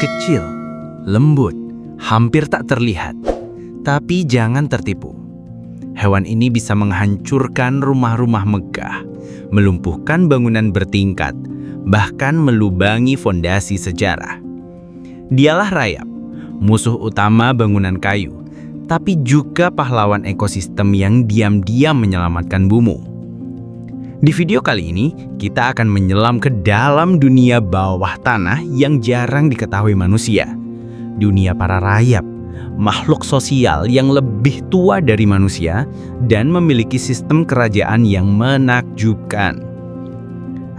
kecil, lembut, hampir tak terlihat. Tapi jangan tertipu. Hewan ini bisa menghancurkan rumah-rumah megah, melumpuhkan bangunan bertingkat, bahkan melubangi fondasi sejarah. Dialah rayap, musuh utama bangunan kayu, tapi juga pahlawan ekosistem yang diam-diam menyelamatkan bumi. Di video kali ini, kita akan menyelam ke dalam dunia bawah tanah yang jarang diketahui manusia. Dunia para rayap, makhluk sosial yang lebih tua dari manusia dan memiliki sistem kerajaan yang menakjubkan.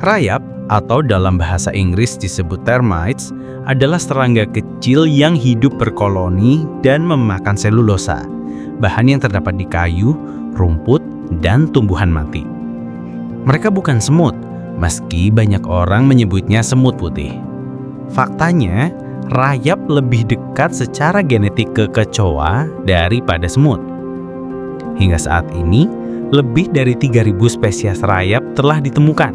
Rayap, atau dalam bahasa Inggris disebut termites, adalah serangga kecil yang hidup berkoloni dan memakan selulosa, bahan yang terdapat di kayu, rumput, dan tumbuhan mati. Mereka bukan semut, meski banyak orang menyebutnya semut putih. Faktanya, rayap lebih dekat secara genetik ke kecoa daripada semut. Hingga saat ini, lebih dari 3.000 spesies rayap telah ditemukan,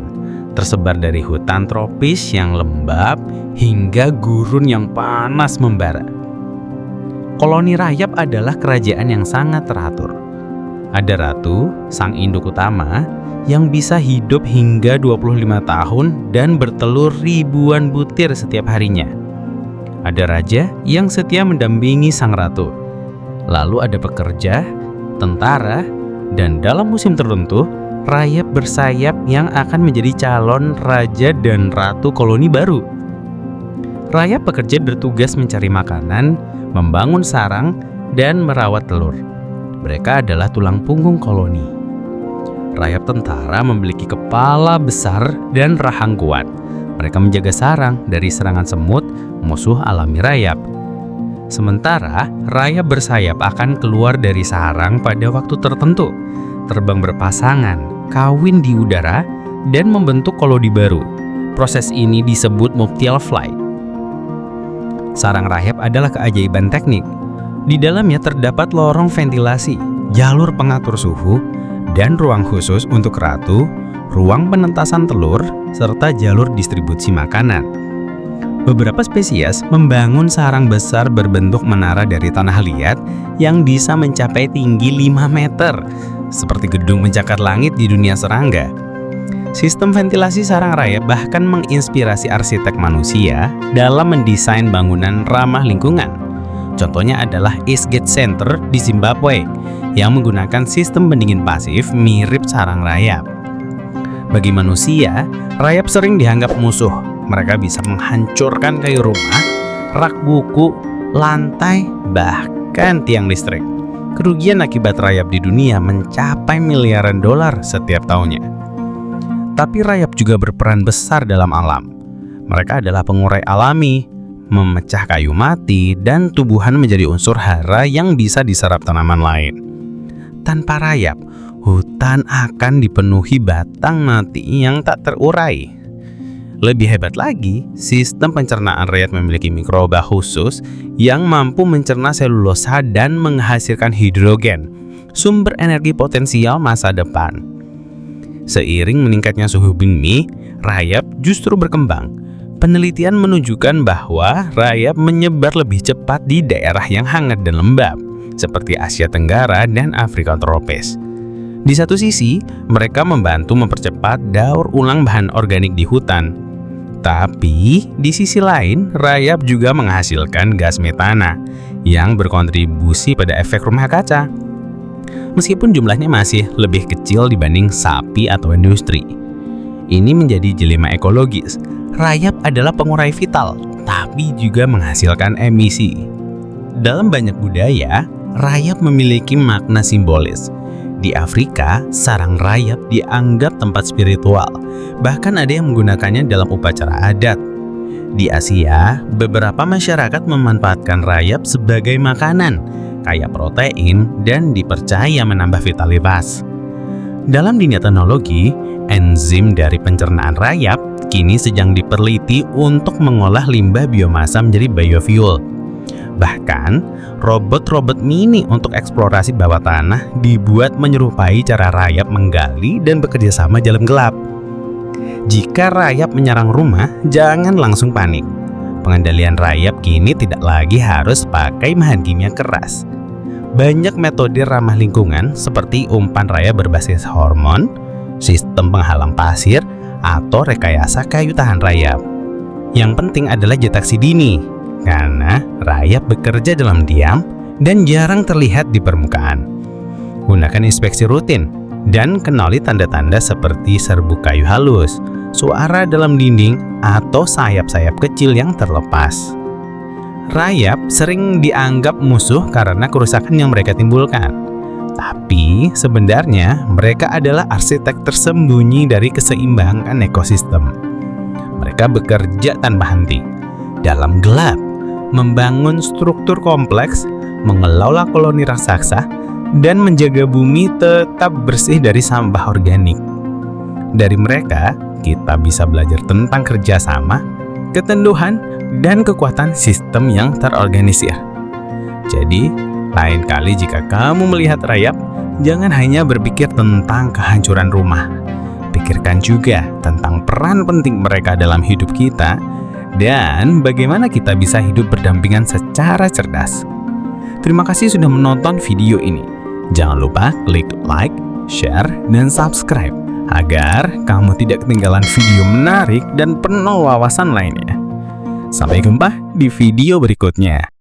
tersebar dari hutan tropis yang lembab hingga gurun yang panas membara. Koloni rayap adalah kerajaan yang sangat teratur. Ada ratu, sang induk utama, yang bisa hidup hingga 25 tahun dan bertelur ribuan butir setiap harinya. Ada raja yang setia mendampingi sang ratu. Lalu ada pekerja, tentara, dan dalam musim tertentu, rayap bersayap yang akan menjadi calon raja dan ratu koloni baru. Rayap pekerja bertugas mencari makanan, membangun sarang, dan merawat telur. Mereka adalah tulang punggung koloni. Rayap tentara memiliki kepala besar dan rahang kuat. Mereka menjaga sarang dari serangan semut, musuh alami rayap. Sementara, rayap bersayap akan keluar dari sarang pada waktu tertentu, terbang berpasangan, kawin di udara, dan membentuk koloni baru. Proses ini disebut nuptial flight. Sarang rayap adalah keajaiban teknik. Di dalamnya terdapat lorong ventilasi, jalur pengatur suhu, dan ruang khusus untuk ratu, ruang penentasan telur, serta jalur distribusi makanan. Beberapa spesies membangun sarang besar berbentuk menara dari tanah liat yang bisa mencapai tinggi 5 meter, seperti gedung pencakar langit di dunia serangga. Sistem ventilasi sarang rayap bahkan menginspirasi arsitek manusia dalam mendesain bangunan ramah lingkungan. Contohnya adalah Eastgate Center di Zimbabwe yang menggunakan sistem pendingin pasif mirip sarang rayap. Bagi manusia, rayap sering dianggap musuh. Mereka bisa menghancurkan kayu rumah, rak buku, lantai, bahkan tiang listrik. Kerugian akibat rayap di dunia mencapai miliaran dolar setiap tahunnya. Tapi rayap juga berperan besar dalam alam. Mereka adalah pengurai alami, memecah kayu mati, dan tumbuhan menjadi unsur hara yang bisa diserap tanaman lain. Tanpa rayap, hutan akan dipenuhi batang mati yang tak terurai. Lebih hebat lagi, sistem pencernaan rayap memiliki mikroba khusus yang mampu mencerna selulosa dan menghasilkan hidrogen, sumber energi potensial masa depan. Seiring meningkatnya suhu bumi, rayap justru berkembang. Penelitian menunjukkan bahwa rayap menyebar lebih cepat di daerah yang hangat dan lembab, seperti Asia Tenggara dan Afrika tropis. Di satu sisi, mereka membantu mempercepat daur ulang bahan organik di hutan. Tapi, di sisi lain, rayap juga menghasilkan gas metana yang berkontribusi pada efek rumah kaca. Meskipun jumlahnya masih lebih kecil dibanding sapi atau industri. Ini menjadi dilema ekologis. Rayap adalah pengurai vital, tapi juga menghasilkan emisi. Dalam banyak budaya, rayap memiliki makna simbolis. Di Afrika, sarang rayap dianggap tempat spiritual. Bahkan ada yang menggunakannya dalam upacara adat. Di Asia, beberapa masyarakat memanfaatkan rayap sebagai makanan, kaya protein, dan dipercaya menambah vitalitas. Dalam dunia teknologi, enzim dari pencernaan rayap kini sedang diteliti untuk mengolah limbah biomasa menjadi biofuel. Bahkan, robot-robot mini untuk eksplorasi bawah tanah dibuat menyerupai cara rayap menggali dan bekerja sama dalam gelap. Jika rayap menyerang rumah, jangan langsung panik. pengendalian rayap kini tidak lagi harus pakai bahan kimia keras. Banyak metode ramah lingkungan seperti umpan rayap berbasis hormon, sistem penghalang pasir, atau rekayasa kayu tahan rayap. Yang penting adalah deteksi dini, karena rayap bekerja dalam diam dan jarang terlihat di permukaan. Gunakan inspeksi rutin dan kenali tanda-tanda seperti serbuk kayu halus, suara dalam dinding, atau sayap-sayap kecil yang terlepas. Rayap sering dianggap musuh karena kerusakan yang mereka timbulkan. Tapi sebenarnya mereka adalah arsitek tersembunyi dari keseimbangan ekosistem. Mereka bekerja tanpa henti, dalam gelap, membangun struktur kompleks, mengelola koloni raksasa, dan menjaga bumi tetap bersih dari sampah organik. Dari mereka, kita bisa belajar tentang kerjasama, keteduhan, dan kekuatan sistem yang terorganisir. Jadi, lain kali jika kamu melihat rayap, jangan hanya berpikir tentang kehancuran rumah. Pikirkan juga tentang peran penting mereka dalam hidup kita dan bagaimana kita bisa hidup berdampingan secara cerdas. Terima kasih sudah menonton video ini. Jangan lupa klik like, share, dan subscribe agar kamu tidak ketinggalan video menarik dan penuh wawasan lainnya. Sampai jumpa di video berikutnya.